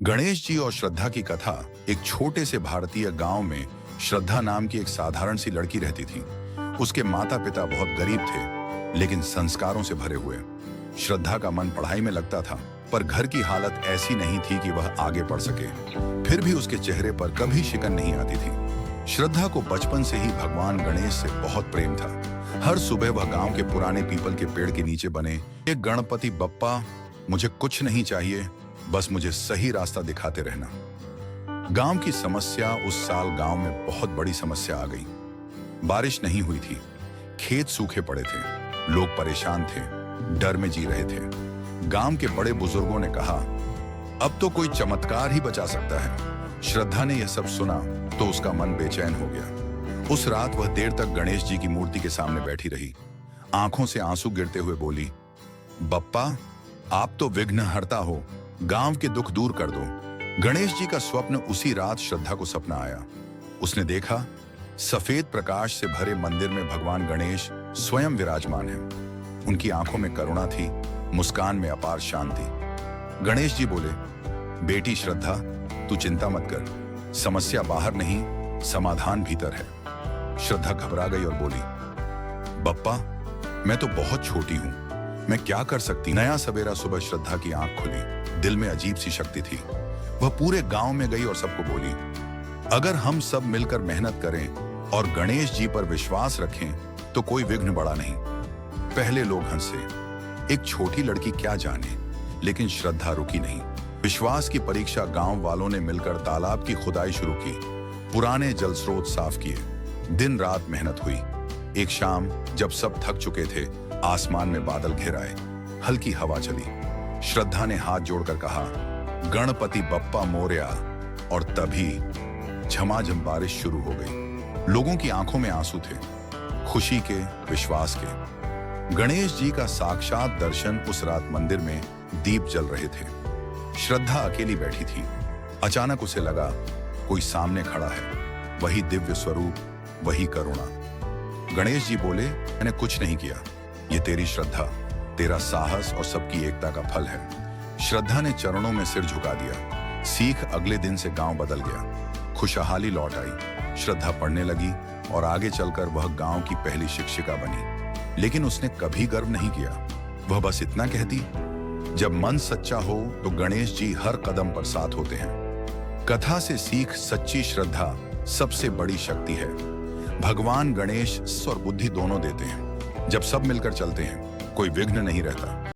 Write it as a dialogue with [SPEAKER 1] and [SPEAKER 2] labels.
[SPEAKER 1] गणेश जी और श्रद्धा की कथा। एक छोटे से भारतीय गांव में श्रद्धा नाम की एक साधारण सी लड़की रहती थी। उसके माता पिता बहुत गरीब थे, लेकिन संस्कारों से भरे हुए। श्रद्धा का मन पढ़ाई में लगता था, पर घर की हालत ऐसी नहीं थी कि वह आगे पढ़ सके। फिर भी उसके चेहरे पर कभी शिकन नहीं आती थी। श्रद्धा को बचपन से ही भगवान गणेश से बहुत प्रेम था। हर सुबह वह गांव के पुराने पीपल के पेड़ के नीचे बने, एक गणपति बप्पा, मुझे कुछ नहीं चाहिए, बस मुझे सही रास्ता दिखाते रहना। गांव की समस्या। उस साल गांव में बहुत बड़ी समस्या आ गई। बारिश नहीं हुई थी, खेत सूखे पड़े थे, लोग परेशान थे, डर में जी रहे थे। गांव के बड़े बुजुर्गों ने कहा, अब तो कोई चमत्कार ही बचा सकता है। श्रद्धा ने यह सब सुना तो उसका मन बेचैन हो गया। उस रात वह देर तक गणेश जी की मूर्ति के सामने बैठी रही। आंखों से आंसू गिरते हुए बोली, बप्पा, आप तो विघ्न हरता हो, गांव के दुख दूर कर दो। गणेश जी का स्वप्न। उसी रात श्रद्धा को सपना आया। उसने देखा, सफेद प्रकाश से भरे मंदिर में भगवान गणेश स्वयं विराजमान है। उनकी आंखों में करुणा थी, मुस्कान में अपार शांति। गणेश जी बोले, बेटी श्रद्धा, तू चिंता मत कर, समस्या बाहर नहीं, समाधान भीतर है। श्रद्धा घबरा गई और बोली, बप्पा, मैं तो बहुत छोटी हूं, मैं क्या कर सकती। नया सवेरा सुबह श्रद्धा की आंख खुली। दिल में अजीब सी शक्ति थी। वह पूरे गांव में गई और सबको बोली, अगर हम सब मिलकर मेहनत करें और गणेश जी पर विश्वास रखें तो कोई विघ्न बड़ा नहीं। पहले लोग हंसे, एक छोटी लड़की क्या जाने, लेकिन श्रद्धा रुकी नहीं। विश्वास की परीक्षा। गांव वालों ने मिलकर तालाब की खुदाई शुरू की, पुराने जल स्रोत साफ किए, दिन रात मेहनत हुई। एक शाम जब सब थक चुके थे, आसमान में बादल घिर आए, हल्की हवा चली। श्रद्धा ने हाथ जोड़कर कहा, गणपति बप्पा मोरया, और तभी झमाझम बारिश शुरू हो गई। लोगों की आंखों में आंसू थे, खुशी के, विश्वास के। गणेश जी का साक्षात दर्शन। उस रात मंदिर में दीप जल रहे थे। श्रद्धा अकेली बैठी थी। अचानक उसे लगा, कोई सामने खड़ा है, वही दिव्य स्वरूप, वही करुणा। गणेश जी बोले, मैंने कुछ नहीं किया, ये तेरी श्रद्धा, तेरा साहस और सबकी एकता का फल है। श्रद्धा ने चरणों में सिर झुका दिया। सीख। अगले दिन से गांव बदल गया, खुशहाली लौट आई। श्रद्धा पढ़ने लगी और आगे चलकर वह गांव की पहली शिक्षिका बनी। लेकिन उसने कभी गर्व नहीं किया। वह बस इतना कहती, जब मन सच्चा हो तो गणेश जी हर कदम पर साथ होते हैं। कथा से सीख, सच्ची श्रद्धा सबसे बड़ी शक्ति है। भगवान गणेश और बुद्धि दोनों देते हैं। जब सब मिलकर चलते हैं, कोई विघ्न नहीं रहता।